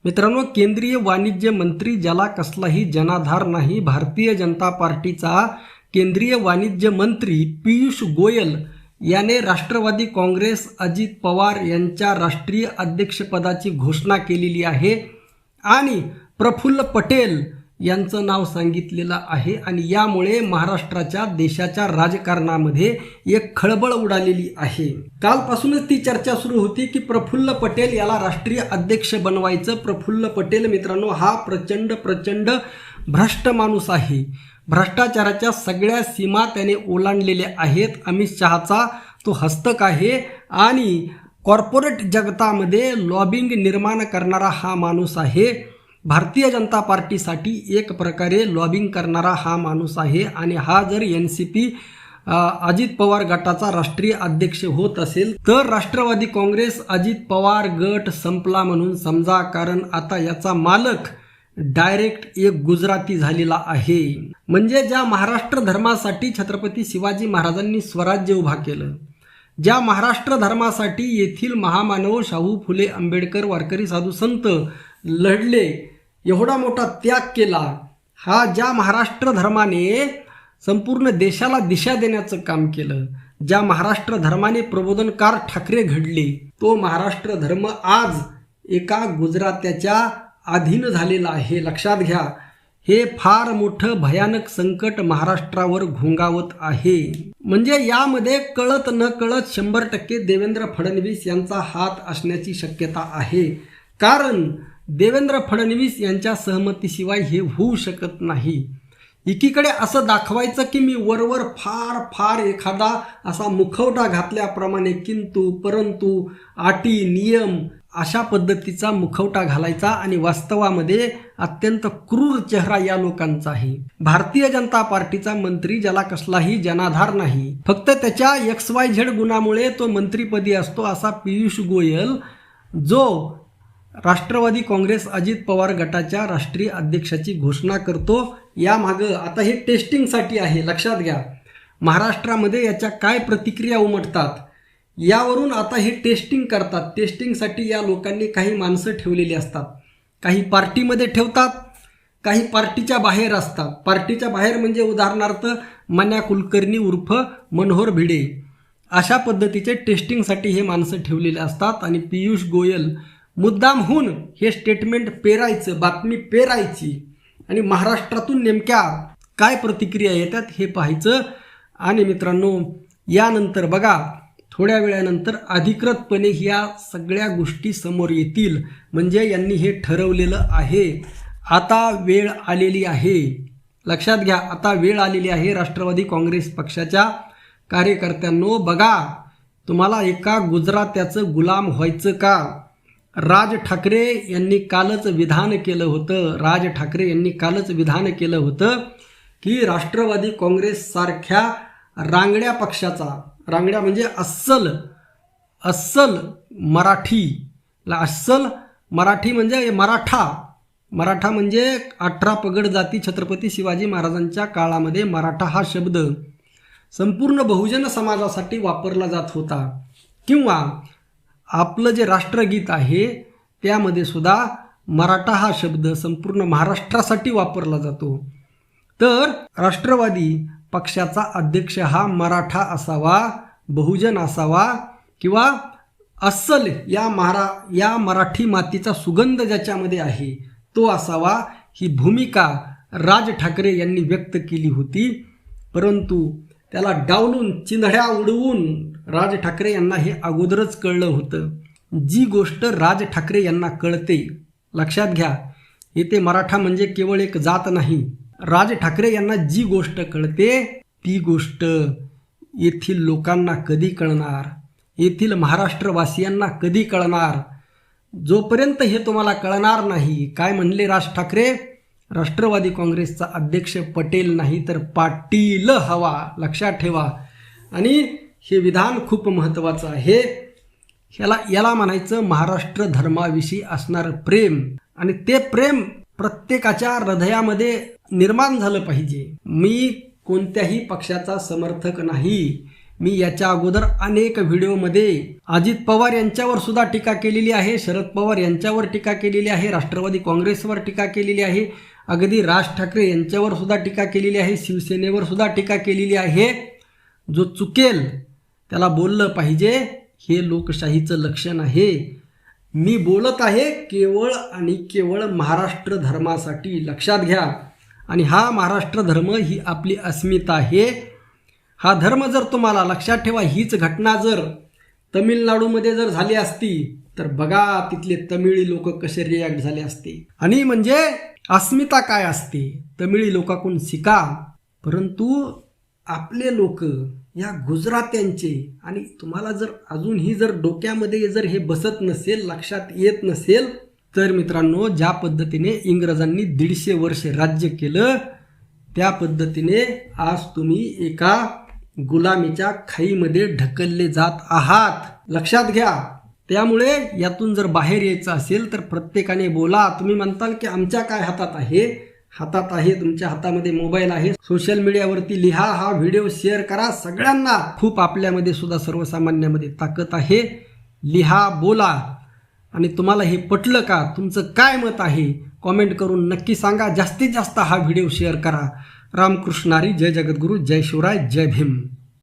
मित्रांनो, केंद्रीय वाणिज्य मंत्री ज्याला कसलाही जनाधार नाही, भारतीय जनता पार्टीचा केंद्रीय वाणिज्य मंत्री पीयूष गोयल याने राष्ट्रवादी काँग्रेस अजित पवार यांच्या राष्ट्रीय अध्यक्षपदाची घोषणा केलेली आहे आणि प्रफुल्ल पटेल यांचं नाव सांगितलेलं आहे आणि यामुळे महाराष्ट्राच्या देशाच्या राजकारणामध्ये एक खळबळ उडालेली आहे। कालपासूनच ती चर्चा सुरू होती की प्रफुल्ल पटेल याला राष्ट्रीय अध्यक्ष बनवायचं। प्रफुल्ल पटेल मित्रांनो हा प्रचंड भ्रष्ट माणूस आहे। भ्रष्टाचाराच्या सगळ्या सीमा त्याने ओलांडलेल्या आहेत। अमित शहाचा तो हस्तक आहे आणि कॉर्पोरेट जगतामध्ये लॉबिंग निर्माण करणारा हा माणूस आहे। भारतीय जनता पार्टीसाठी एक प्रकारे लॉबिंग करणारा हा माणूस आहे आणि हा जर NCP अजित पवार गटाचा राष्ट्रीय अध्यक्ष होत असेल तर राष्ट्रवादी काँग्रेस अजित पवार गट संपला म्हणून समजा, कारण आता याचा मालक डायरेक्ट एक गुजराती झालेला आहे। म्हणजे ज्या महाराष्ट्र धर्मासाठी छत्रपती शिवाजी महाराजांनी स्वराज्य उभा केलं, ज्या महाराष्ट्र धर्मासाठी येथील महामानव शाहू फुले आंबेडकर वारकरी साधू संत लढले, एवढा मोठा त्याग केला, हा ज्या महाराष्ट्र धर्माने संपूर्ण देशाला दिशा देण्याचं काम केलं, ज्या महाराष्ट्र धर्माने प्रबोधनकार ठाकरे घडले, तो महाराष्ट्र धर्म आज एका गुजरात्याच्या अधीन झालेला आहे। लक्षात घ्या, हे फार मोठं भयानक संकट महाराष्ट्रावर घोंगावत आहे। म्हणजे यामध्ये कळत न कळत 100% देवेंद्र फडणवीस यांचा हात असण्याची शक्यता आहे, कारण देवेंद्र फडणवीस यांच्या सहमतीशिवाय हे होऊ शकत नाही। एकीकडे असं दाखवायचं की मी वरवर फार एखादा असा मुखवटा घातल्याप्रमाणे किंतु परंतु अटी नियम अशा पद्धतीचा मुखवटा घालायचा आणि वास्तवामध्ये अत्यंत क्रूर चेहरा या लोकांचा आहे। भारतीय जनता पार्टीचा मंत्री ज्याला कसलाही जनाधार नाही, फक्त त्याच्या XYZ गुणामुळे तो मंत्रीपदी असतो, असा पीयूष गोयल जो राष्ट्रवादी काँग्रेस अजित पवार गटाच्या राष्ट्रीय अध्यक्षाची घोषणा करतो, यामागं आता हे टेस्टिंगसाठी आहे। लक्षात घ्या, महाराष्ट्रामध्ये याच्या काय प्रतिक्रिया उमटतात यावरून आता हे टेस्टिंग करतात। टेस्टिंगसाठी या लोकांनी काही माणसं ठेवलेली असतात, काही पार्टीमध्ये ठेवतात, काही पार्टीच्या बाहेर असतात। पार्टीच्या बाहेर म्हणजे उदाहरणार्थ मन्या कुलकर्णी उर्फ मनोहर भिडे, अशा पद्धतीचे टेस्टिंगसाठी हे माणसं ठेवलेले असतात आणि पीयूष गोयल मुद्दामहून हे स्टेटमेंट पेरायचं, बातमी पेरायची आणि महाराष्ट्रातून नेमक्या काय प्रतिक्रिया येतात हे पाहायचं। आणि मित्रांनो, यानंतर बघा थोड्या वेळानंतर अधिकृतपणे ह्या सगळ्या गोष्टी समोर येतील। म्हणजे यांनी हे ठरवलेलं आहे, आता वेळ आलेली आहे। लक्षात घ्या, आता वेळ आलेली आहे। राष्ट्रवादी काँग्रेस पक्षाच्या कार्यकर्त्यांनो, बघा तुम्हाला एका गुजरात्याचं गुलाम व्हायचं का? राज ठाकरे यांनी कालच विधान केलं होतं, राज ठाकरे यांनी कालच विधान केलं होतं की राष्ट्रवादी काँग्रेस सारख्या रांगड्या पक्षाचा, रांगड्या म्हणजे अस्सल मराठी म्हणजे मराठा म्हणजे 18 पगड जाती छत्रपती शिवाजी महाराजांच्या काळामध्ये मराठा हा शब्द संपूर्ण बहुजन समाजासाठी वापरला जात होता, किंवा आपलं जे राष्ट्रगीत आहे त्यामध्ये सुद्धा मराठा हा शब्द संपूर्ण महाराष्ट्रासाठी वापरला जातो। तर राष्ट्रवादी पक्षाचा अध्यक्ष हा मराठा असावा, बहुजन असावा, किंवा अस्सल या मराठी मातीचा सुगंध ज्याच्यामध्ये आहे तो असावा, ही भूमिका राज ठाकरे यांनी व्यक्त केली होती। परंतु त्याला डावलून चिंधड्या उडवून राज ठाकरे यांना हे अगोदरच कळलं होतं। जी गोष्ट राज ठाकरे यांना कळते, लक्षात घ्या, येथे मराठा म्हणजे केवळ एक जात नाही। राज ठाकरे यांना जी गोष्ट कळते ती गोष्ट येथील लोकांना कधी कळणार, येथील महाराष्ट्रवासियांना कधी कळणार? जोपर्यंत हे तुम्हाला कळणार नाही, काय म्हणले राज ठाकरे, राष्ट्रवादी काँग्रेसचा अध्यक्ष पटेल नाही तर पाटील हवा, लक्षात ठेवा। आणि हे विधान खूप महत्त्वाचं आहे। याला म्हणायचं महाराष्ट्र धर्माविषयी असणारं प्रेम, आणि ते प्रेम प्रत्येकाच्या हृदयामध्ये निर्माण झालं पाहिजे। मी कोणत्याही पक्षाचा समर्थक नाही, मी याच्या अगोदर अनेक व्हिडिओमध्ये अजित पवार यांच्यावर सुद्धा टीका केलेली आहे, शरद पवार यांच्यावर टीका केलेली आहे, राष्ट्रवादी काँग्रेसवर टीका केलेली आहे, अगदी राज ठाकरे यांच्यावर सुद्धा टीका केलेली आहे, शिवसेनेवर सुद्धा टीका केलेली आहे. जो चुकेल त्याला बोललं पाहिजे, हे लोकशाहीचं लक्षण आहे. मी बोलत आहे केवळ आणि केवळ महाराष्ट्र धर्मासाठी, लक्षात घ्या. आणि हा महाराष्ट्र धर्म ही आपली अस्मिता आहे. हा धर्म जर तुम्हाला लक्षात ठेवा, हीच घटना जर तमिळनाडूमध्ये जर झाली असती तर बघा तिथले तमिळी लोक कसे रिॲक्ट झाले असते. आणि म्हणजे अस्मिता काय असते तमिळी लोकांकडून शिका. परंतु आपले लोक या गुजरात्यांचे, आणि तुम्हाला जर अजूनही जर डोक्यामध्ये जर हे बसत नसेल, लक्षात येत नसेल, तर मित्रांनो, ज्या पद्धतीने इंग्रजांनी 150 वर्ष राज्य केलं त्या पद्धतीने आज तुम्ही एका गुलामीच्या खाईमध्ये ढकलले जात आहात, लक्षात घ्या. त्यामुळे यातून जर बाहेर यायचं असेल तर प्रत्येकाने बोला. तुम्ही म्हणताल की आमच्या काय हातात आहे, हातात आहे, तुमच्या हातामध्ये मोबाईल आहे, सोशल मीडियावरती लिहा, हा व्हिडिओ शेअर करा सगळ्यांना. खूप आपल्यामध्ये सुद्धा सर्वसामान्यामध्ये ताकद आहे. लिहा, बोला. आणि तुम्हाला हे पटलं का, तुमचं काय मत आहे कॉमेंट करून नक्की सांगा. जास्तीत जास्त हा व्हिडिओ शेअर करा. रामकृष्ण हरी, जय जगद्गुरू, जय शिवराय, जय भीम.